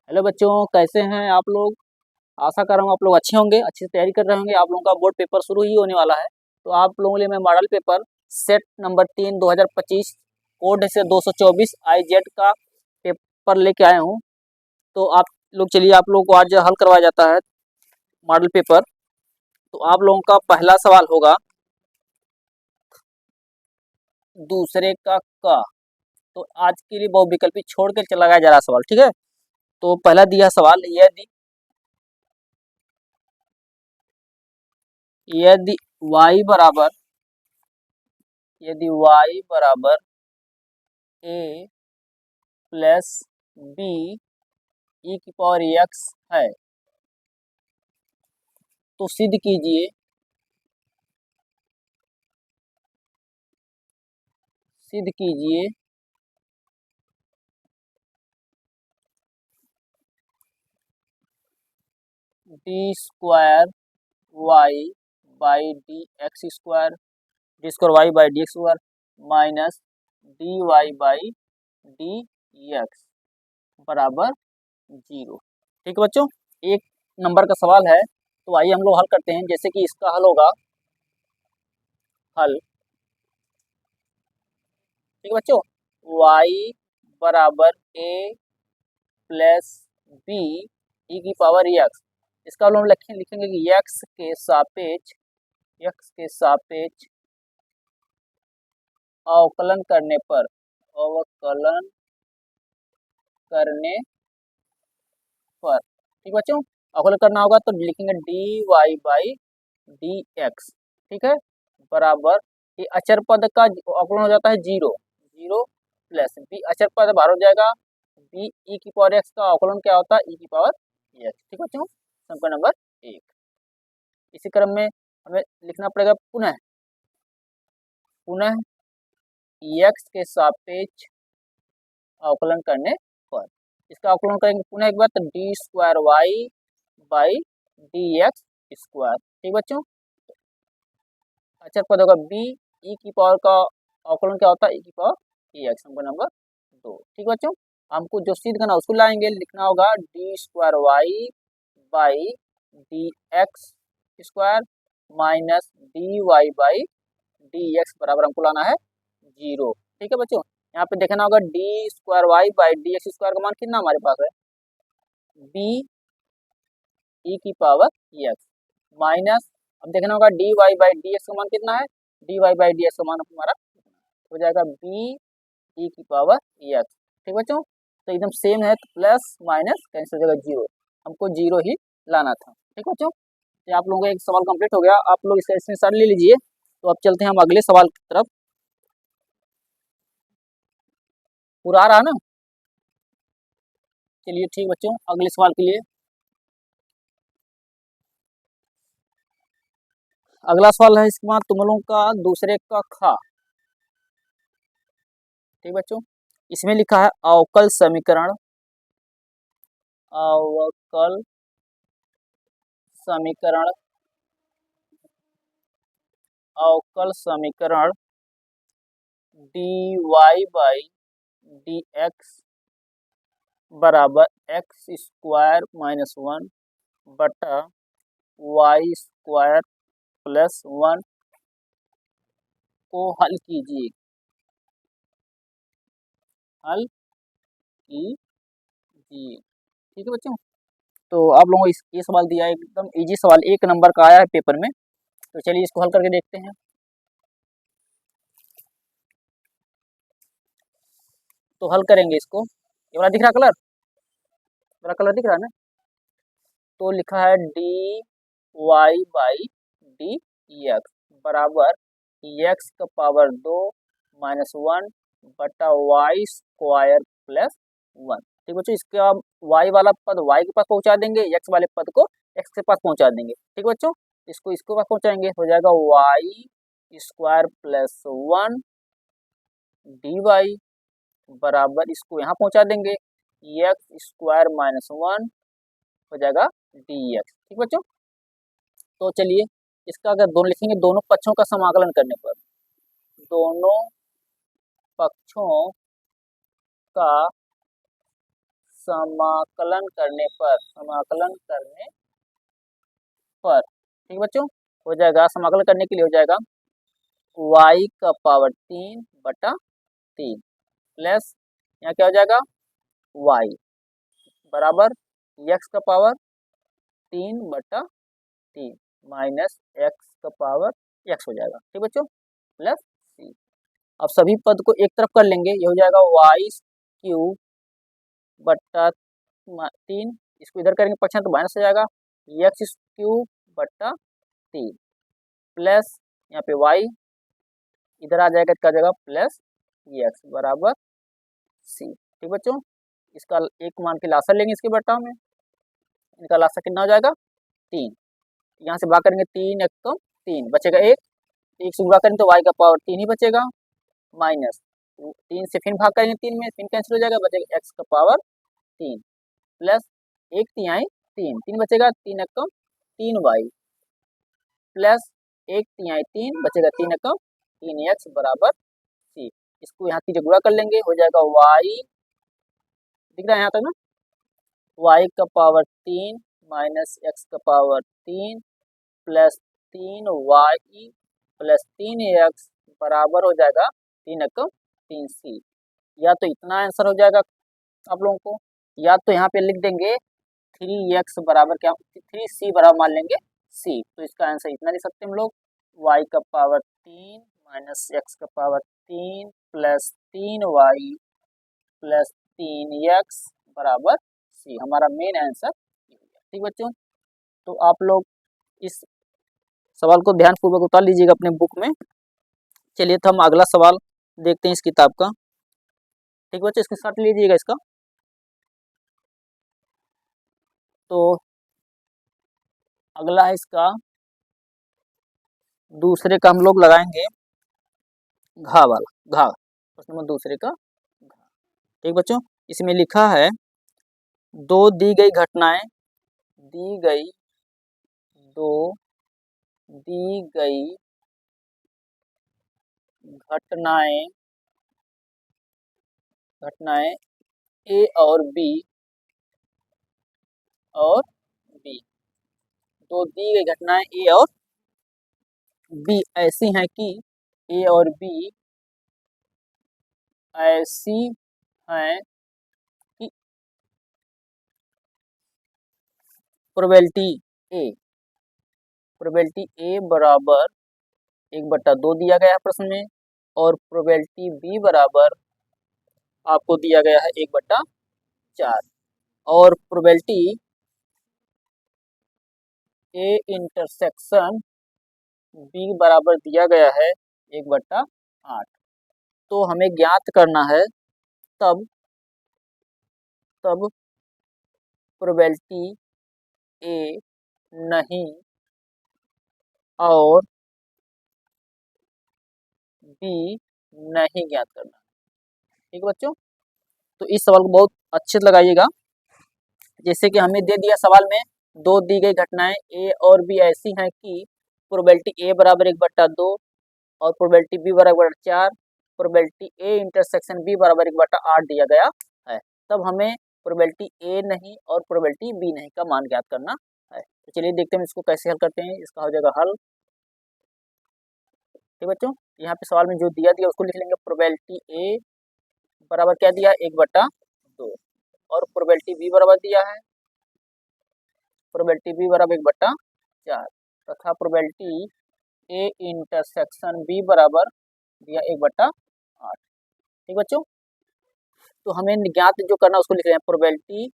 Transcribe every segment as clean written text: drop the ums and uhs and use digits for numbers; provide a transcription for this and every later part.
Hello बच्चों, कैसे हैं आप लोग। आशा कर रहा हूँ आप लोग अच्छे होंगे, अच्छी से तैयारी कर रहे होंगे। आप लोगों का बोर्ड पेपर शुरू ही होने वाला है, तो आप लोगों के लिए मैं model paper set number 3 2025 code से 224 IZ का पेपर लेके आया हूँ। तो आप लोग चलिए, आप लोगों को आज हल करवाया जाता है मॉडल पेपर। तो आप लोगों का पहला सवाल होगा दूसरे का क। तो आज के लिए बहुविकल्पी छोड़ के लगाया जा रहा सवाल, ठीक है। तो पहला दिया सवाल, यदि y बराबर a प्लस बी ई की पावर x है तो सिद्ध कीजिए d square y by d x square, d square y by d x square minus d y by d x बराबर 0। ठीक है बच्चों, एक नंबर का सवाल है। तो आइए हम लोग हल करते हैं। जैसे कि इसका हल होगा ठीक है बच्चों, y बराबर a प्लस बी ई की पावर x। इसका हम लोग लिखेंगे कि x के सापेक्ष अवकलन करने पर ठीक बच्चों, अवकलन करना होगा तो लिखेंगे d y by d x. ठीक है, बराबर ये अचर पद का अवकलन हो जाता है 0 प्लस बी अचर पद बाहर हो जाएगा, बी ई की पावर एक्स का अवकलन क्या होता है ई की पावर एक्स। ठीक बच्चों, समीकरण नंबर 1। इसी क्रम में हमें लिखना पड़ेगा पुनः एक्स के सापेक्ष अवकलन करने पर। इसका अवकलन करेंगे पुनः एक बार तो d square y by d x square. ठीक बच्चों, अचर पद होगा बी ई की पावर का अवकलन क्या होता है ई की पावर एक्स। नंबर 2। ठीक बच्चों, हमको जो सिद्ध करना उसको लाएंगे, लिखना होगा d square y by d x square minus d y by d x बराबर हमको लाना है 0। ठीक है बच्चों, यहाँ पे देखना होगा d square y by d x square का मान कितना हमारे पास है बी ई की पावर एक्स माइनस, अब देखना होगा d y by d x का मान कितना है, d y by d x का मान हमारा हो जाएगा बी ई की पावर एक्स। ठीक बच्चों, तो एकदम सेम है तो प्लस माइनस कैंसिल हो जाएगा 0, हमको 0 ही लाना था। ठीक बच्चों, तो आप लोगों का एक सवाल कंप्लीट हो गया, आप लोग इसका स्क्रीनशॉट ले लीजिए। तो अब चलते हैं हम अगले सवाल की तरफ। पूरा आ रहा ना, चलिए ठीक बच्चों, अगले सवाल के लिए अगला सवाल है इसके बाद तुम लोगों का दूसरे का खा। ठीक बच्चों, इसमें लिखा है अवकल समीकरण d y by d x बराबर एक्स स्क्वायर माइनस 1 बटा वाई स्क्वायर प्लस 1 को हल कीजिए। ठीक है बच्चों, तो आप लोगों को ये सवाल दिया है, एकदम इजी सवाल, 1 नंबर का आया है पेपर में। तो चलिए इसको हल करके देखते हैं। तो हल करेंगे इसको, ये वाला दिख रहा कलर, वाला कलर दिख रहा है ना। तो लिखा है d y by d x बराबर एक्स का पावर 2 माइनस 1 बटा वाई स्क्वायर प्लस 1। ठीक बच्चों, इसका वाई वाला पद वाई के पास पहुंचा देंगे, एक्स वाले पद को एक्स के पास पहुंचा देंगे। ठीक बच्चों, इसको पास पहुंचाएंगे, हो जाएगा y square plus 1 d y बराबर इसको यहाँ पहुंचा देंगे एक्स स्क्वायर माइनस 1 हो जाएगा डी एक्स। ठीक बच्चों, तो चलिए इसका अगर दोनों लिखेंगे, दोनों पक्षों का समाकलन करने पर दोनों पक्षों का समाकलन करने पर ठीक बच्चों हो जाएगा, समाकलन करने के लिए हो जाएगा y का पावर 3/3 प्लस यहाँ क्या हो जाएगा y बराबर x का पावर 3/3 माइनस x का पावर x हो जाएगा। ठीक बच्चों प्लस c। अब सभी पद को एक तरफ कर लेंगे, ये हो जाएगा y³/3, इसको इधर करेंगे पक्ष तो माइनस हो जाएगा x³/3 प्लस यहाँ पे y इधर आ जाएगा, क्या जाएगा प्लस x बराबर c। ठीक बच्चों इसका एक मान के लासा लेंगे, इसके बटा में इनका लासा कितना हो जाएगा 3, यहाँ से भाग करेंगे 3 1 तो 3 बचेगा 1 से गुणा करेंगे तो y का पावर 3 ही बचेगा, माइनस 3 से फिर भाग करेंगे 3 में, फिर कैंसिल हो जाएगा, बचेगा x का पावर 3 प्लस 1 तिहाई 3 3 बचेगा 3 1 3y प्लस 1 तिहाई 3 बचेगा 3 1 3x बराबर c। इसको यहाँ 3 गुणा कर लेंगे, हो जाएगा y दिख रहा है यहाँ तक ना, y का पावर 3 माइनस x का power 3 plus 3y plus 3x बराबर हो जाएगा 3 1 3c। या तो इतना आंसर हो जाएगा आप लोगों को, या तो यहाँ पे लिख देंगे 3x बराबर क्या 3c बराबर मान लेंगे c, तो इसका आंसर इतना लिख सकते हैं हम लोग y का पावर 3 माइनस x का power 3 plus 3y plus 3x बराबर c, हमारा मेन आंसर। ठीक बच्चों तो आप लोग इस सवाल को ध्यानपूर्वक उतार लीजिएगा अपने बुक में। चलिए तो हम अगला सवाल देखते हैं इस किताब का। ठीक बच्चों इसके साथ लीजिएगा इसका। तो अगला है इसका दूसरे का हम लोग लगाएंगे घा वाला, घा प्रश्न नंबर दूसरे का घा। ठीक बच्चों इसमें लिखा है दो दी गई घटनाएं ए और बी दो दी गई घटनाएं ए और बी ऐसी हैं कि ए और बी ऐसी हैं कि प्रोबेबिलिटी ए बराबर 1/2 दिया गया है प्रश्न में, और प्रोबेबिलिटी बी बराबर आपको दिया गया है 1/4, और प्रोबेबिलिटी ए इंटरसेक्शन बी बराबर दिया गया है 1/8। तो हमें ज्ञात करना है तब प्रोबेबिलिटी ए नहीं और बी नहीं ज्ञात करना। ठीक है बच्चों तो इस सवाल को बहुत अच्छे से लगाइएगा। जैसे कि हमें दे दिया सवाल में दो दी गई घटनाएं ए और बी ऐसी हैं कि प्रोबेबिलिटी ए बराबर 1/2 और प्रोबेबिलिटी बी बराबर 4, प्रोबेबिलिटी ए इंटरसेक्शन बी बराबर 1/8 दिया गया है। तब हमें प्रोबेबिलिटी ए नहीं और प्रोबेबिलिटी बी नहीं का मान ज्ञात करना है। तो चलिए देखते हैं इसको कैसे हल करते हैं। इसका हो जाएगा हल। ठीक बच्चों यहाँ पे सवाल में जो दिया उसको लिख लेंगे। प्रोबेबिलिटी ए बराबर क्या दिया 1/2 और प्रोबेबिलिटी बी बराबर दिया है प्रोबेबिलिटी बी बराबर 1/4 तथा प्रोबेबिलिटी ए इंटरसेक्शन बी बराबर दिया 1/8। ठीक बच्चों तो हमें ज्ञात जो करना उसको लिख रहे हैं। प्रोबेबिलिटी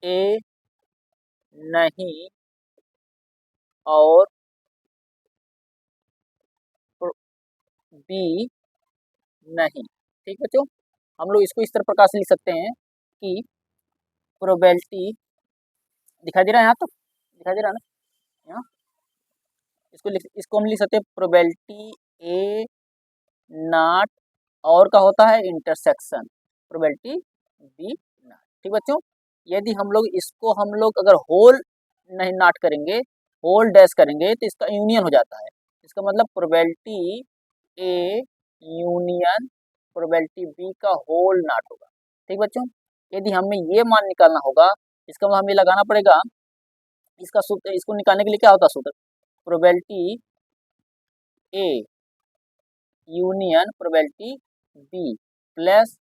ए नहीं और बी नहीं। ठीक बच्चों हम लोग इसको इस तरह प्रकार से लिख सकते हैं कि प्रोबेबिलिटी दिखाई दे रहा है यहाँ, तो दिखाई दे रहा है ना यहाँ, इसको हम लिख सकते हैं प्रोबेबिलिटी ए नॉट और का होता है इंटरसेक्शन प्रोबेबिलिटी बी नॉट। ठीक बच्चों यदि हम लोग अगर होल नहीं नॉट करेंगे, होल डैश करेंगे तो इसका यूनियन हो जाता है। इसका मतलब probability A union probability B का होल नॉट होगा। ठीक बच्चों, यदि हमें ये मान निकालना होगा, इसका मतलब हमें लगाना पड़ेगा, इसका सूत्र, इसको निकालने के लिए क्या होता है सूत्र, probability A union probability B plus,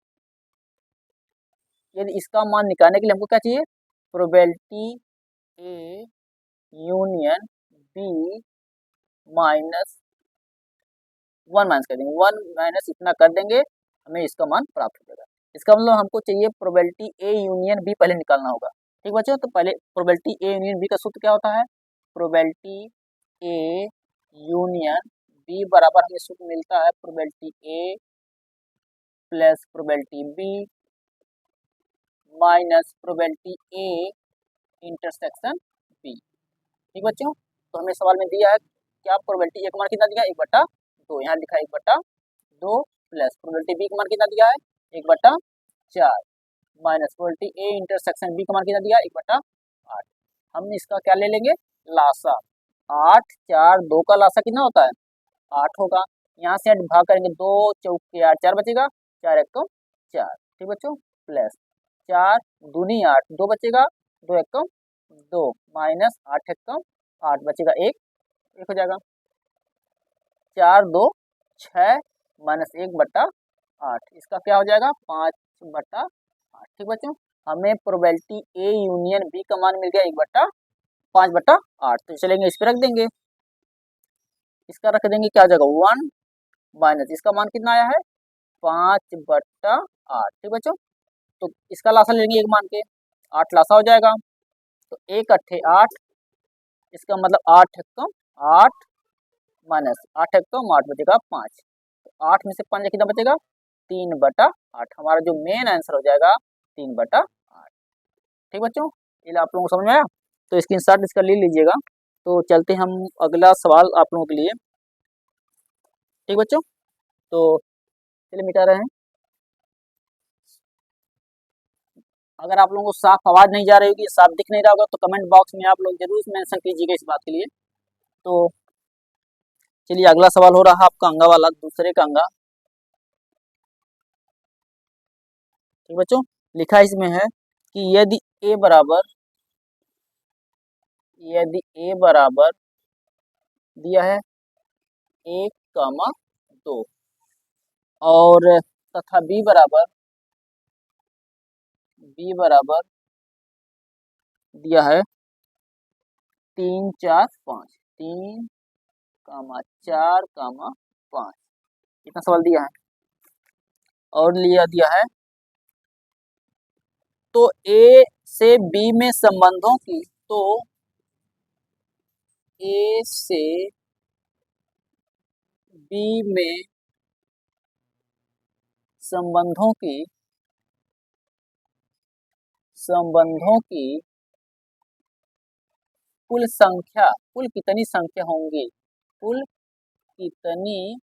यदि इसका मान निकालने के लिए हमको क्या चाहिए, probability A union B minus 1 minus कर देंगे, 1 माइनस इतना कर देंगे, हमें इसका मान प्राप्त हो जाएगा। इसका मतलब हमको चाहिए प्रोबेबिलिटी ए यूनियन बी पहले निकालना होगा। ठीक बच्चों, तो पहले प्रोबेबिलिटी ए यूनियन बी का सूत्र क्या होता है, प्रोबेबिलिटी ए यूनियन बी बराबर हमें सूत्र मिलता है probability A plus probability B minus probability A intersection B. ठीक बच्चों, तो हमें सवाल में दिया है क्या, प्रोबेबिलिटी ए का मान कितना दिया है, 1/2, यहाँ लिखा है 1/2 प्लस प्रोबेबिलिटी बी का मान कितना दिया है 1/4 minus probability A intersection B का मान कितना दिया है 1/8। हम इसका क्या ले लेंगे, लासा, 8 4 2 का लासा कितना होता है 8 होगा, यहाँ से 8 भाग करेंगे, 2 चौके 8 4 बचेगा, 4 एकम 4। ठीक बच्चों, प्लस 4 दूनी 8 2 बचेगा, 2 एकम 2 माइनस 8 एकम 8 बचेगा 1 हो जाएगा, 4 2 6 माइनस 1/8, इसका क्या हो जाएगा 5/8। ठीक बच्चों, हमें प्रोबेबिलिटी ए यूनियन बी का मान मिल गया 5/8, तो चलेंगे इस पे रख देंगे, इसका रख देंगे क्या हो जाएगा 1 माइनस इसका मान कितना आया है 5/8। ठीक बच्चों, तो इसका लासा लेंगे एक मान के, 8 लासा हो जाएगा, तो 1 अट्ठे 8, इसका मतलब 8 एकम 8 माइनस 8 एकम 8 बचेगा 5, तो 8 में से 5 कितना बचेगा 3/8, हमारा जो मेन आंसर हो जाएगा 3/8। ठीक बच्चों, ये आप लोगों को समझ में आया, तो स्क्रीनशॉट इसका ले लीजिएगा। तो चलते हम अगला सवाल आप लोगों के लिए। ठीक बच्चों, तो चलिए मिटा रहे हैं, अगर आप लोगों को साफ आवाज नहीं जा रही होगी, साफ दिख नहीं रहा होगा, तो कमेंट बॉक्स में आप लोग जरूर मेंशन कीजिएगा इस बात के लिए। तो चलिए अगला सवाल हो रहा है आपका अंगा वाला, दूसरे का अंगा। ठीक बच्चों, लिखा इसमें है कि यदि ए बराबर दिया है 1,2 और तथा बी बराबर दिया है 3 4 5, 3,4,5, इतना सवाल दिया है, और दिया है तो ए से बी में संबंधों की, तो ए से बी में संबंधों की कुल कितनी संख्या होंगी, कुल कितनी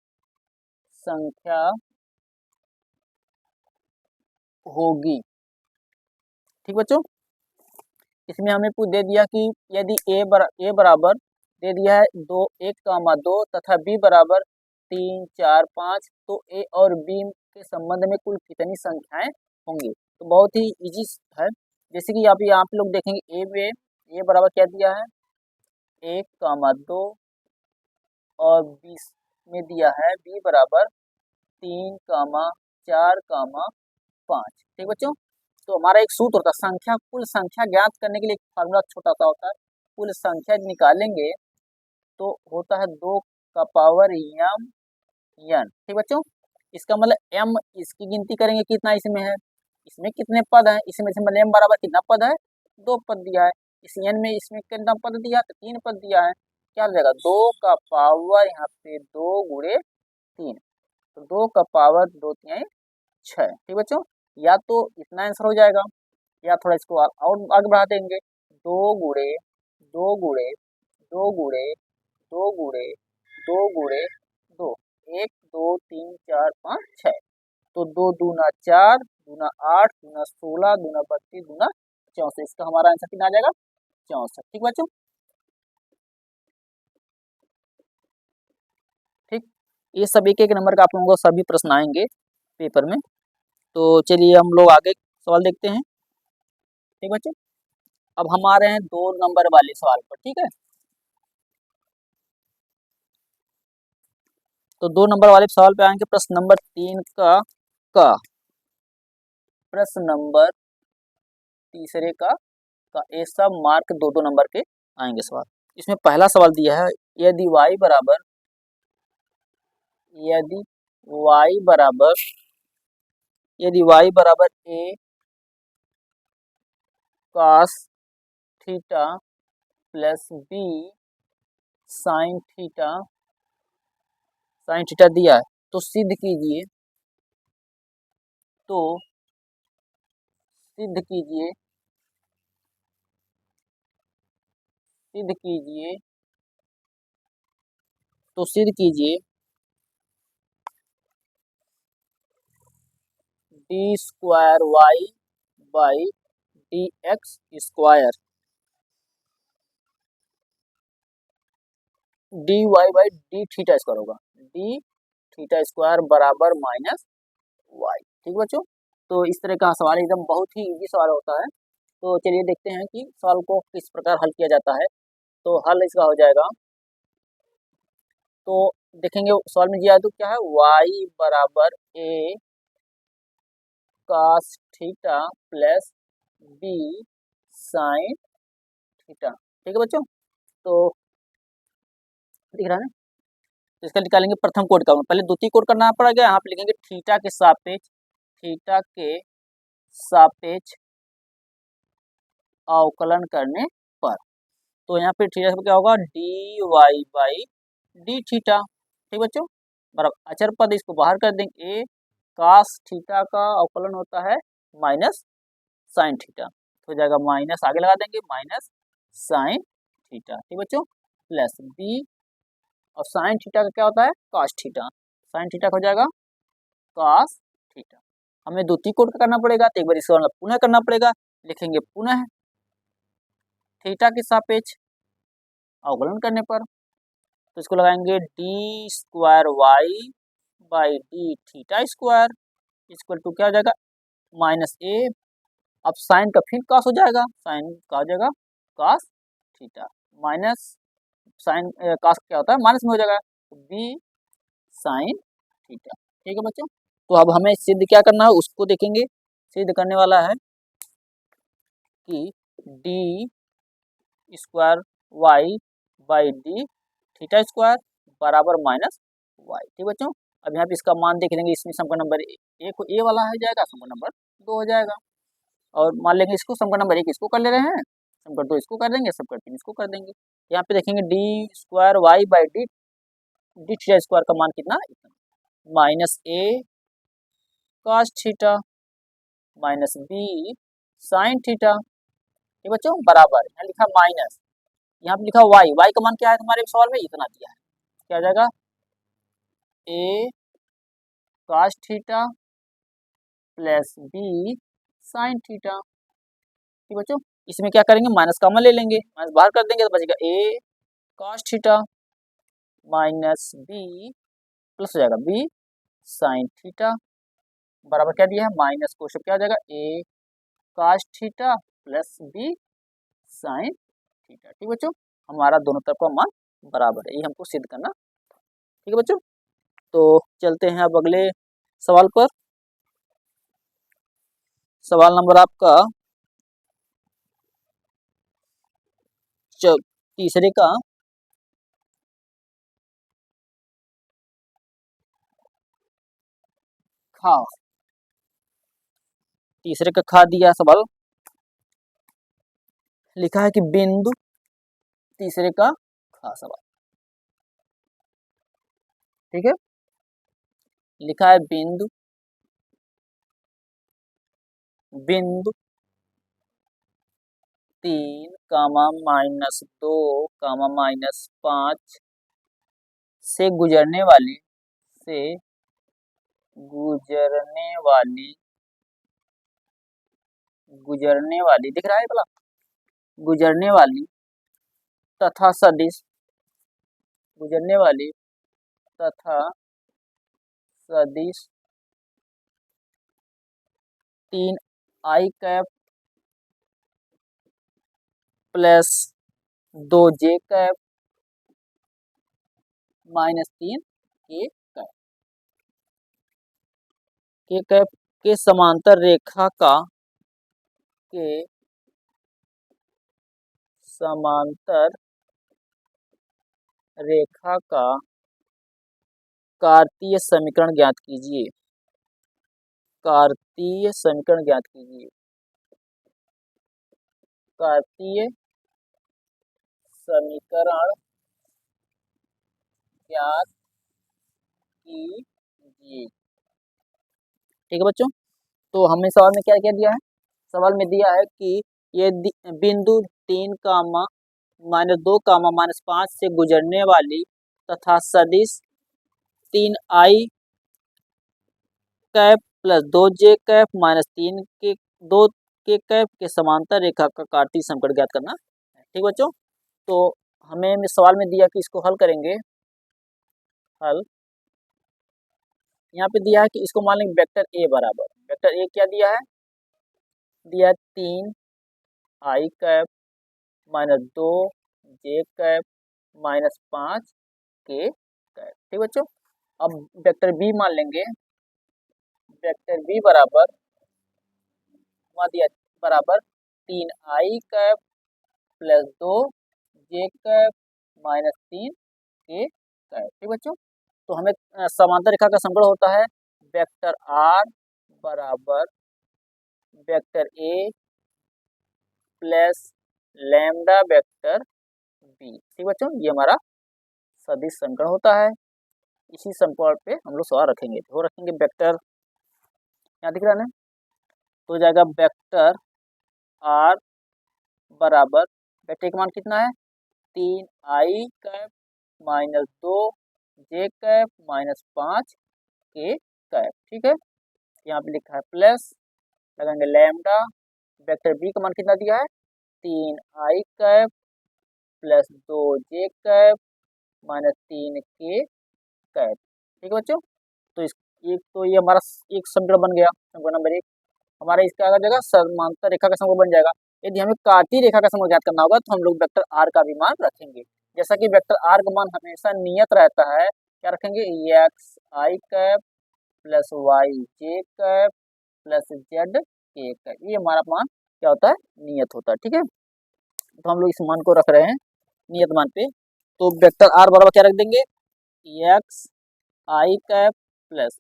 संख्या होगी। ठीक बच्चों, इसमें हमें कुछ दे दिया कि यदि ए बराबर दे दिया है 1,2 तथा बी बराबर 3 4 5, तो ए और बी के संबंध में कुल कितनी संख्याएं होंगी। तो बहुत ही इजी है, जैसे कि आप लोग देखेंगे ए बराबर क्या दिया है 1,2 और बी में दिया है बी बराबर 3, 4, 5। ठीक बच्चों, तो हमारा एक सूत्र होता है कुल संख्या ज्ञात करने के लिए, फार्मूला छोटा सा होता है, कुल संख्या निकालेंगे तो होता है 2 का पावर m n। ठीक बच्चों, इसका मतलब m, इसकी गिनती करेंगे कितना इसमें है, इसमें कितने पद हैं, इसमें से मतलब m बराबर कितना पद है 2 पद दिया है, इस n में इसमें कितना पद दिया है तो 3 पद दिया है, क्या हो जाएगा 2 का पावर यहाँ पे 2 गुणे 3, तो 2 का पावर 2 3 6। ठीक बच्चों, या तो इतना आंसर हो जाएगा, या थोड़ा इसको और आगे बढ़ा देंगे, 2 गुणे 2 गुणे 2 गुणे 2 गुणे 2 गुणे 2, 1 2 3 4 5 6, तो 2 दूना 4 दूना 8 दूना 16 दूना 32 दूना 64, इसका हमारा आंसर कितना आ जाएगा 64। ठीक बच्चों, ठीक, ये सब एक एक नंबर का आप लोगों को सभी प्रश्न आएंगे पेपर में। तो चलिए हम लोग आगे सवाल देखते हैं। ठीक बच्चों, अब हम आ रहे हैं 2 नंबर वाले सवाल पर। ठीक है, तो 2 नंबर वाले सवाल पे आएंगे। प्रश्न नंबर 3 का प्रश्न नंबर तीसरे का ये सब मार्क 2-2 नंबर के आएंगे सवाल। इसमें पहला सवाल दिया है, यदि y बराबर यदि y बराबर यदि y बराबर a cos theta plus b sine theta दिया है, तो तो सिद्ध कीजिए सिद्ध कीजिए तो सिद्ध कीजिए d square y by d x square d y by d theta square होगा, डी थीटा स्क्वायर बराबर माइनस वाई। ठीक बच्चों, तो इस तरह का सवाल एकदम बहुत ही इजी सवाल होता है। तो चलिए देखते हैं कि सवाल को किस प्रकार हल किया जाता है। तो हल इसका हो जाएगा, तो देखेंगे सवाल में दिया तो क्या है, y बराबर a cos theta plus b sign theta. ठीक है बच्चों, तो दिख रहा है ना। तो इसका निकालेंगे प्रथम कोड का, पहले द्वितीय कोड करना पड़ेगा। यहाँ पे लिखेंगे थीटा के सापेक्ष अवकलन करने पर। तो यहाँ पे थीटा क्या होगा, d y by d theta. ठीक बच्चों, बराबर अचर पद इसको बाहर कर देंगे, ए कास थीटा का अवकलन होता है माइनस साइन थीटा, तो हो जाएगा माइनस, आगे लगा देंगे माइनस साइन थीटा। ठीक बच्चों, प्लस बी और साइन थीटा का क्या होता है, कास थीटा, साइन थीटा हो जाएगा कास थीटा। हमें द्वितीय कोड का करना पड़ेगा, तो एक बार इसको पुनः करना पड़ेगा। लिखेंगे पुनः थीटा के सापेक्ष अवकलन करने पर, तो इसको लगाएंगे d square y by d theta square equal to क्या हो जाएगा, माइनस ए। अब साइन का फिर कॉस हो जाएगा, साइन का हो जाएगा cos theta, minus sine cos क्या होता है माइनस में हो जाएगा, बी साइन थीटा। ठीक है बच्चों, तो अब हमें सिद्ध क्या करना है उसको देखेंगे। सिद्ध करने वाला है कि d square y by d theta square बराबर माइनस वाई। ठीक बच्चों, अब यहाँ पे इसका मान देख लेंगे। इसमें सम का नंबर एक ए वाला हो जाएगा, सम का नंबर 2 हो जाएगा। और मान लेंगे इसको सम का नंबर 1 इसको कर ले रहे हैं, सम का 2 इसको कर देंगे, सम का 3 इसको कर देंगे। यहाँ पे देखेंगे d square y by d d theta square का मान कितना, minus a cos theta minus b sine theta. ठीक बच्चों, बराबर यहाँ लिखा माइनस, यहाँ पे लिखा वाई, वाई का मान क्या है तुम्हारे सवाल में, इतना दिया है, क्या आ जाएगा a cos theta plus b sine theta. ठीक बच्चों, इसमें क्या करेंगे, माइनस कॉमन ले लेंगे, माइनस बाहर कर देंगे तो बचेगा a cos theta minus b plus हो जाएगा बी साइन थीटा बराबर क्या दिया है, माइनस क्वेश्चन क्या हो जाएगा, a cos theta plus b sine theta. ठीक बच्चों, हमारा दोनों तरफ का मान बराबर है, ये हमको सिद्ध करना। ठीक है बच्चों, तो चलते हैं अब अगले सवाल पर। सवाल नंबर आपका तीसरे का खा, तीसरे का खा दिया सवाल, लिखा है कि बिंदु तीसरे का खा सवाल। ठीक है, लिखा है बिंदु बिंदु 3 कामा माइनस 2 कामा माइनस 5 से गुजरने वाली गुजरने वाली दिख रहा है भला, गुजरने वाली तथा सदिश गुजरने वाली तथा सदिश 3 i cap plus 2j cap minus 3k cap. K cap के समांतर रेखा का के समांतर रेखा का कार्तीय समीकरण ज्ञात कीजिए। कार्तीय समीकरण ज्ञात कीजिए। कार्तीय समीकरण ज्ञात कीजिए। ठीक है बच्चों, तो हमें सवाल में क्या क्या दिया है? सवाल में दिया है कि ये बिंदु 3 कामा -2 -5 से गुजरने वाली तथा सदिश 3i cap plus 2j cap minus 3k के समांतर रेखा का कार्तीय समीकरण ज्ञात करना है। ठीक बच्चों, तो हमें सवाल में दिया कि इसको हल करेंगे। हल यहाँ पे दिया है कि इसको मान लेंगे वेक्टर ए बराबर, वेक्टर ए क्या दिया है? दिया 3i cap minus 2j cap minus 5k cap. ठीक बच्चों, अब वेक्टर बी मान लेंगे। वेक्टर बी बराबर वहाँ दिया बराबर 3i cap plus 2j cap minus 3k cap. ठीक बच्चों, तो हमें समांतर रेखा का समीकरण होता है वेक्टर आर बराबर vector a plus lambda vector b. ठीक बच्चों, ये हमारा सदिश समीकरण होता है। इसी समीकरण पे हम लोग सवाल रखेंगे। तो रखेंगे वेक्टर, यहाँ दिख रहा है ना, तो हो जाएगा वेक्टर आर बराबर वेक्टर का मान कितना है? 3i cap minus 2j cap minus 5k cap. ठीक है, यहाँ पे लिखा है प्लस, लगाएंगे लैम्डा। वेक्टर बी का मान कितना दिया है? 3i cap plus 2j cap minus 3k cap. ठीक है बच्चों, तो ये हमारा एक समीकरण बन गया, समीकरण नंबर 1 हमारा। इसका आ जाएगा समांतर रेखा का समीकरण बन जाएगा। यदि हमें कार्तीय रेखा का समीकरण ज्ञात करना होगा तो हम लोग वेक्टर आर का भी मान रखेंगे। जैसा कि वेक्टर आर का मान हमेशा नियत रहता है, क्या रखेंगे? एक्स आई कैप प्लस वाई जे कैप प्लस जेड के कैप। ये हमारा मान क्या होता है? नियत होता है। ठीक है, तो हम लोग इस मान को रख रहे हैं नियत मान पे। तो वेक्टर आर बराबर क्या रख देंगे? एक्स आई कैप प्लस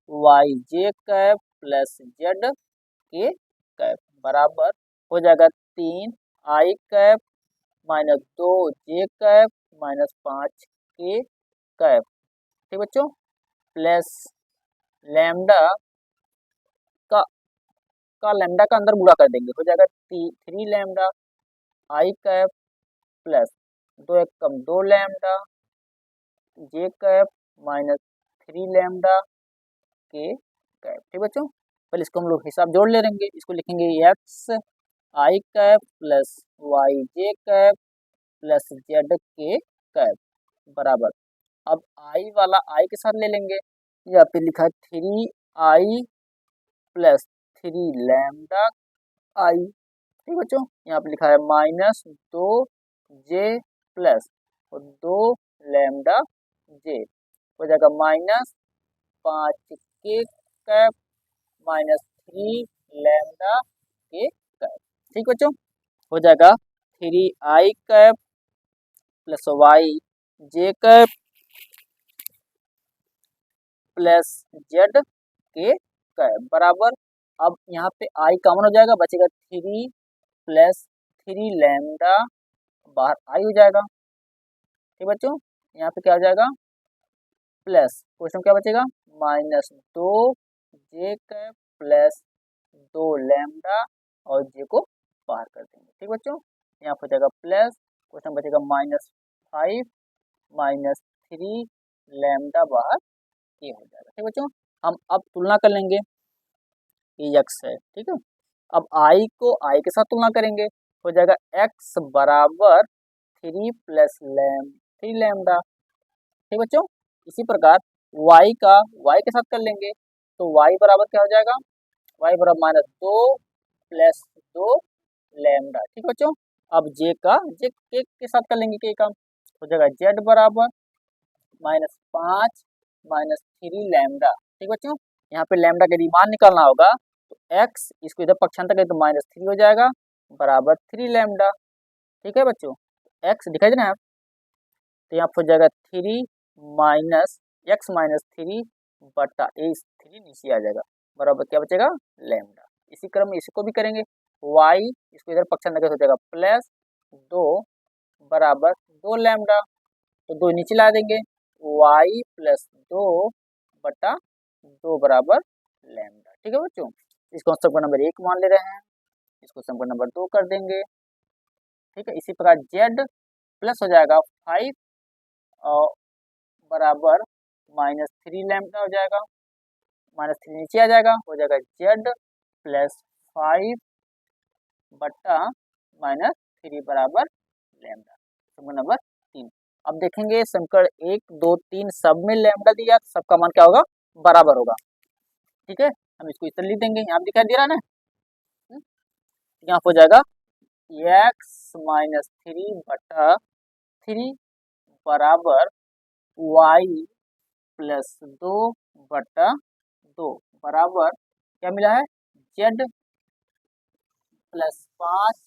वाई जे कैप प्लस जेड के कैप बराबर हो जाएगा 3i cap minus 2j cap minus 5k cap. ठीक बच्चों, प्लस लैम्डा का लैम्डा का अंदर गुणा कर देंगे, हो जाएगा 3 लैम्डा आई कैप प्लस 2 एक कम 2 लैम्डा जे कैप माइनस 3 लैम्डा के कैप। ठीक बच्चों, पहले इसको हम लोग हिसाब जोड़ ले लेंगे। इसको लिखेंगे एक्स आई कैप प्लस वाई जे कैप प्लस जेड के कैप बराबर, अब आई वाला आई के साथ ले लेंगे। यहाँ पे लिखा है 3i प्लस 3 लैम्डा आई। ठीक बच्चों, यहाँ पे लिखा है माइनस 2j प्लस 2 लैम्डा जे, हो जाएगा minus 5k cap minus 3 lambda के कैप। ठीक बच्चों, हो जाएगा 3i कैप प्लस वाई जे कैप प्लस जेड के कैप बराबर, अब यहाँ पे आई कॉमन हो जाएगा, बचेगा 3 प्लस 3 लैम्डा, बाहर आई हो जाएगा। ठीक बच्चों, यहाँ पे क्या हो जाएगा? प्लस क्वेश्चन क्या बचेगा? Minus 2j cap plus 2 lambda और जे को बाहर कर देंगे। ठीक बच्चों, यहाँ पे हो जाएगा प्लस, क्वेश्चन बचेगा माइनस 5 माइनस 3 लैम्डा बाहर ये हो जाएगा। ठीक बच्चों, हम अब तुलना कर लेंगे, ये x है। ठीक है, अब i को i के साथ तुलना करेंगे, हो जाएगा x बराबर 3 प्लस 3 लैम्डा। ठीक बच्चों, इसी प्रकार y का y के साथ कर लेंगे, तो y बराबर क्या हो जाएगा? y बराबर माइनस 2 प्लस 2 लैम्डा। ठीक है बच्चों, अब जे के साथ कर लेंगे के का, हो जाएगा जेड बराबर -5 -3 लैम्डा। ठीक बच्चों, यहाँ पे लैम्डा का यदि मान निकालना होगा तो एक्स, इसको इधर पक्षांतर करें तो -3 हो जाएगा बराबर 3 लैम्डा। ठीक है बच्चों, एक्स दिखाई दे रहा है, तो यहाँ पर हो जाएगा 3 माइनस एक्स माइनस 3 बटा ए 3 नीचे आ जाएगा बराबर क्या बचेगा लैम्डा। इसी क्रम में इसको भी करेंगे, y इसको इधर पक्षांतर करें हो जाएगा प्लस 2 बराबर 2 लैम्डा, तो 2 नीचे ला देंगे, y प्लस 2 बटा 2 बराबर लैम्डा। ठीक है बच्चों, इसको समीकरण नंबर 1 मान ले रहे हैं, इसको समीकरण नंबर 2 कर देंगे। ठीक है, इसी प्रकार z प्लस हो जाएगा 5 और बराबर -3 लैम्डा हो जाएगा, -3 नीचे आ जाएगा, हो जाएगा z प्लस 5 बटा -3 बराबर लैम्डा। समीकरण नंबर 3। अब देखेंगे समीकरण 1 2 3 सब में लैम्डा दिया, तो सबका मान क्या होगा बराबर होगा। ठीक है, हम इसको इस तरह लिख देंगे, यहाँ दिखाई दे रहा है ना, यहाँ हो जाएगा x माइनस 3 बटा 3 बराबर y प्लस 2 बटा 2 बराबर क्या मिला है z प्लस 5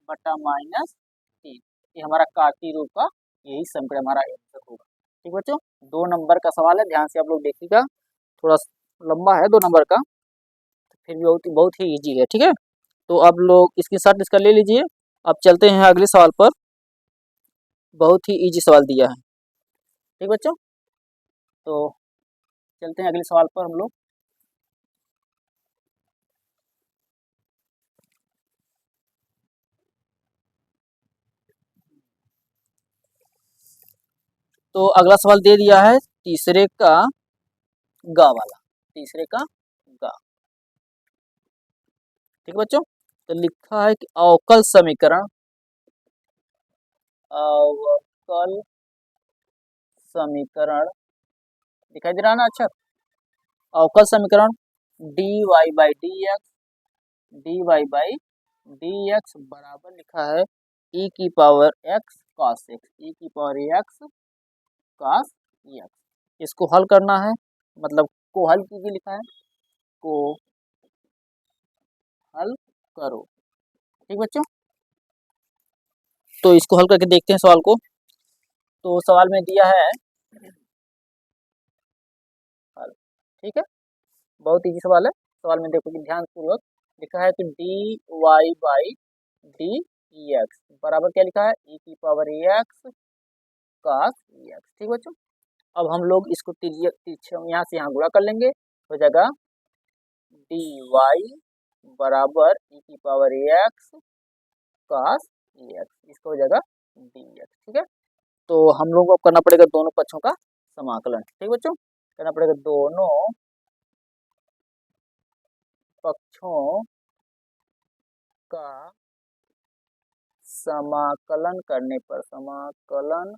बटा -3। ये हमारा कार्तीय रूप का यही समीकरण हमारा आंसर होगा। ठीक बच्चों, 2 नंबर का सवाल है, ध्यान से आप लोग देखिएगा, थोड़ा लंबा है 2 नंबर का, फिर भी बहुत ही इजी है। ठीक है, तो आप लोग इसकी शर्ट इसका ले लीजिए। अब चलते हैं अगले सवाल पर, बहुत ही इजी सवाल दिया है। ठीक बच्चों, तो चलते हैं अगले सवाल पर हम लोग। तो अगला सवाल दे दिया है तीसरे का गा वाला, तीसरे का गा। ठीक है बच्चों, तो लिखा है कि अवकल समीकरण, अवकल समीकरण दिखाई दे रहा ना अच्छा, अवकल समीकरण dy बाई डी एक्स बराबर लिखा है e की power x cos x, e की पावर x cos x। इसको हल करना है, मतलब को हल कीजिए लिखा है, को हल करो। ठीक बच्चों, तो इसको हल करके देखते हैं सवाल को। तो सवाल में दिया है हल। ठीक है, बहुत इजी सवाल है। सवाल में देखो कि ध्यान पूर्वक लिखा है कि d y by d x बराबर क्या लिखा है e की पावर एक्स cos एक्स। ठीक बच्चों, अब हम लोग इसको यहाँ से यहाँ गुणा कर लेंगे, हो जाएगा डी वाई बराबर e की पावर एक्स cos एक्स, इसका हो जाएगा डी एक्स। ठीक है, तो हम लोगों को करना पड़ेगा दोनों पक्षों का समाकलन। ठीक बच्चों, करना पड़ेगा दोनों पक्षों का समाकलन करने पर, समाकलन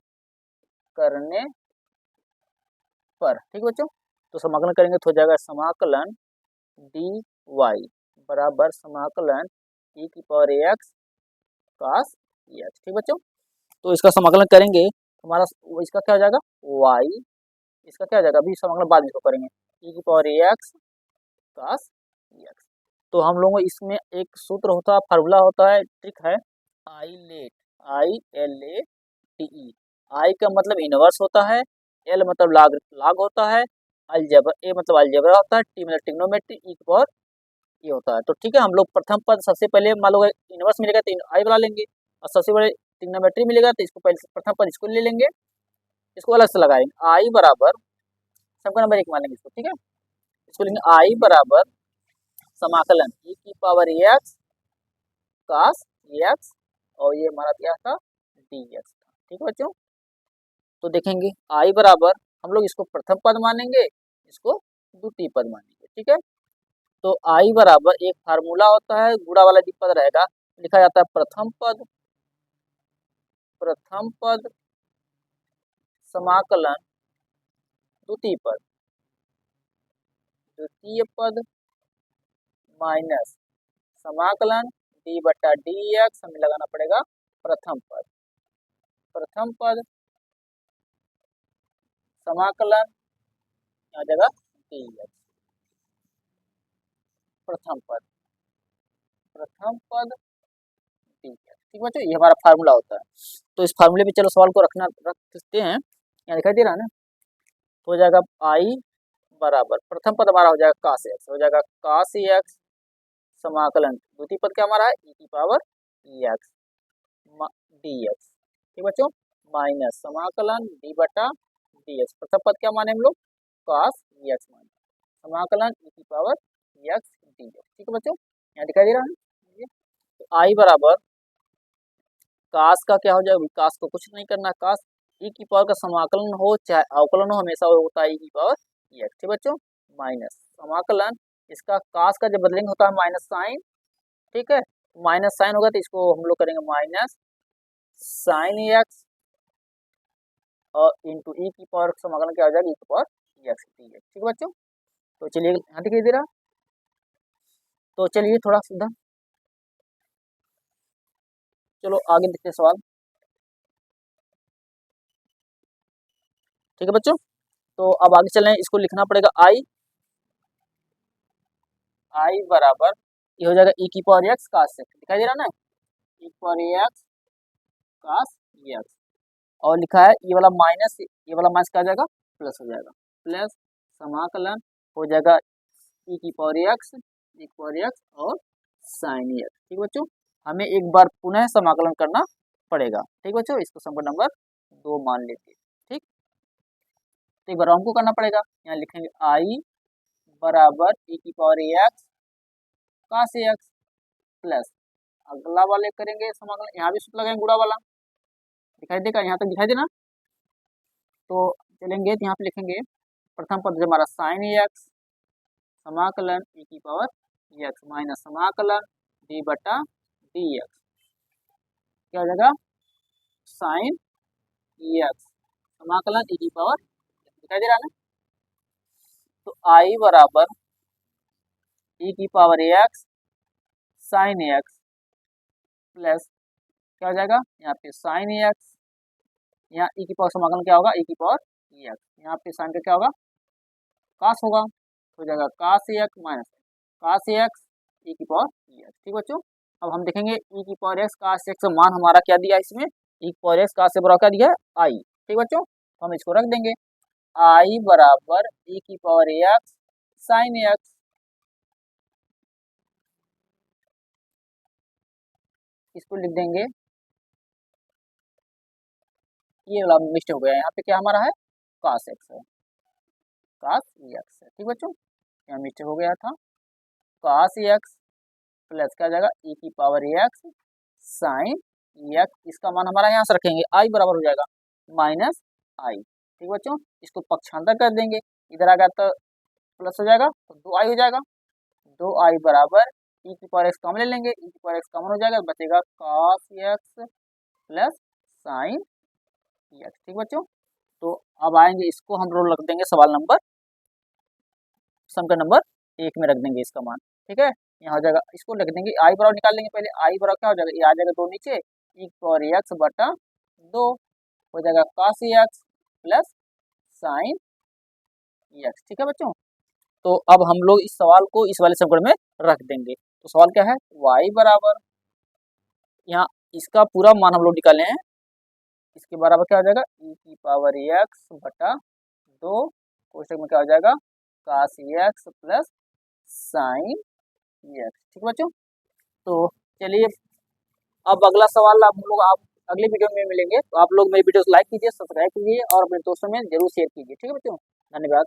करने पर। ठीक बच्चों, तो समाकलन करेंगे तो हो जाएगा समाकलन डी वाई बराबर समाकलन e की पावर एक्स cos एक्स। ठीक बच्चों, तो इसका समाकलन करेंगे हमारा इसका क्या हो जाएगा y, इसका क्या हो जाएगा अभी समाकलन बाद में करेंगे, e की पावर एक्स cos एक्स। तो हम लोगों को इसमें एक सूत्र होता है, फार्मूला होता है, ट्रिक है ILATE। आई का मतलब इनवर्स होता है, एल मतलब लाग होता है, अलजेब्रा ए मतलब अलजेब्रा होता है, टी मतलब ट्रिग्नोमेट्री, ई की पावर ये होता है। तो ठीक है, हम लोग प्रथम पद सबसे पहले मान लो इनवर्स मिलेगा तो आई वाला लेंगे, और सबसे बड़े ट्रिग्नोमेट्री मिलेगा तो इसको पहले प्रथम पद इसको ले लेंगे, इसको अलग से लगाएंगे। आई बराबर सबका नंबर 1 मान लेंगे इसको। ठीक है, इसको लेंगे आई बराबर समाकलन e की पावर एक्स cos एक्स, और ये हमारा क्या था dx था। ठीक है बच्चों, तो देखेंगे आई बराबर हम लोग इसको प्रथम पद मानेंगे, इसको द्वितीय पद मानेंगे। ठीक है, तो आई बराबर एक फार्मूला होता है, गुणा वाला जो पद रहेगा लिखा जाता है प्रथम पद समाकलन द्वितीय पद माइनस समाकलन डी बटा डी एक्स हमें लगाना पड़ेगा प्रथम पद, प्रथम पद समाकलन आ जाएगा डी एक्स, प्रथम पद, प्रथम पद डी एक्स। ठीक बच्चों, ये हमारा फार्मूला होता है। तो इस फार्मूले में चलो सवाल को रख सकते हैं, यहाँ दिखाई दे रहा है ना। तो हो जाएगा आई बराबर प्रथम पद हमारा हो जाएगा कास एक्स, हो जाएगा कास एक्स समाकलन द्वितीय पद क्या हमारा है ई की पावर एक्स डी एक्स। ठीक बच्चों, माइनस समाकलन डी बटा डी एक्स, प्रथम पद क्या माने हम लोग कास एक्स माने, समाकलन ई की पावर एक्स डी एक्स। ठीक है बच्चों, यहाँ दिखाई दे रहा है। तो आई बराबर कास का क्या हो जाएगा, कास को कुछ नहीं करना, कास ई की पावर का समाकलन हो चाहे अवकलन हो हमेशा होता है ई की पावर एक्स। ठीक बच्चों, माइनस समाकलन इसका कास का जब बदलेंगे होता है माइनस साइन, ठीक है, माइनस साइन होगा तो इसको हम लोग करेंगे माइनस साइन एक्स और इंटू ई की पावर समाकलन क्या हो जाएगा ई की पावर एक्स डी एक्स। ठीक है बच्चों, तो चलिए यहाँ दिखाई दे रहा, तो चलिए थोड़ा सीधा चलो आगे देखते हैं सवाल। ठीक है बच्चों, तो अब आगे चलें, इसको लिखना पड़ेगा आई बराबर ये हो जाएगा ई की पावर एक्स कास एक्स, दिखाई दे रहा ना, ई की पावर एक्स कास एक्स, और लिखा है ये वाला माइनस, ये वाला माइनस क्या आ जाएगा प्लस हो जाएगा, प्लस समाकलन हो जाएगा ई की पावर एक्स, ई की पावर एक्स और साइन एक्स। ठीक बच्चों, हमें एक बार पुनः समाकलन करना पड़ेगा। ठीक बच्चों, इसको समीकरण नंबर 2 मान लेते हैं। ठीक, तो एक बार हमको करना पड़ेगा, यहाँ लिखेंगे आई बराबर ई की पावर एक्स कास एक्स प्लस अगला वाले करेंगे समाकलन, यहाँ भी सूत्र लगाएंगे गुणा वाला, दिखाई देगा यहाँ तक दिखाई देना। तो चलेंगे तो यहाँ पे लिखेंगे प्रथम पद जो हमारा साइन एक्स समाकलन ई की पावर एक्स माइनस समाकलन डी बटा डी एक्स, क्या हो जाएगा साइन एक्स समाकलन ई की पावर, दिखाई दे रहा है ना। तो आई बराबर ई की power x sine x plus क्या हो जाएगा यहाँ पे साइन एक्स, यहाँ ई की पावर समाकलन क्या होगा ई की पावर एक्स, यहाँ पे साइन का क्या होगा कास होगा, हो जाएगा कास एक्स माइनस कास एक्स ई की पावर एक्स। ठीक बच्चों, अब हम देखेंगे ई की पावर एक्स कास एक्स का मान हमारा क्या दिया है इसमें, ई की पावर एक्स कास से बराबर क्या दिया है आई। ठीक बच्चों, तो हम इसको रख देंगे आई बराबर ई की पावर एक्स साइन एक्स, इसको लिख देंगे, ये वाला मिस्टेक हो गया, यहाँ पे क्या हमारा है कास एक्स है, कास एक्स है। ठीक बच्चों, यहाँ मिस्टेक हो गया था, कास एक्स प्लस क्या जाएगा ई की पावर एक्स साइन एक्स, इसका मान हमारा यहाँ से रखेंगे आई बराबर हो जाएगा माइनस आई। ठीक बच्चों, इसको पक्षांतर कर देंगे, इधर आ गया तो प्लस हो जाएगा तो 2 आई हो जाएगा, 2 आई बराबर ई की पावर एक्स कॉमन ले लेंगे, ई की पावर एक्स कॉमन हो जाएगा, बचेगा cos x plus sine x. ठीक बच्चों, तो अब आएंगे इसको हम लोग रख देंगे सवाल नंबर समीकरण नंबर 1 में रख देंगे इसका मान। ठीक है, यहाँ हो जाएगा, इसको लिख देंगे आई बराबर निकाल लेंगे, पहले आई बराबर क्या हो जाएगा, ये आ जाएगा 2 नीचे ई की पावर एक्स बटा 2 हो जाएगा cos x plus sine x. ठीक है बच्चों, तो अब हम लोग इस सवाल को इस वाले समीकरण में रख देंगे। तो सवाल क्या है y बराबर, यहाँ इसका पूरा मान हम लोग निकाले हैं, इसके बराबर क्या हो जाएगा ई की पावर एक्स बटा 2 कोष्टक में क्या हो जाएगा कास एक्स प्लस साइन एक्स। ठीक बच्चों, तो चलिए अब अगला सवाल हम लोग आप अगले वीडियो में मिलेंगे, तो आप लोग मेरी वीडियो लाइक कीजिए, सब्सक्राइब कीजिए और अपने दोस्तों में जरूर शेयर कीजिए। ठीक है बच्चों, धन्यवाद।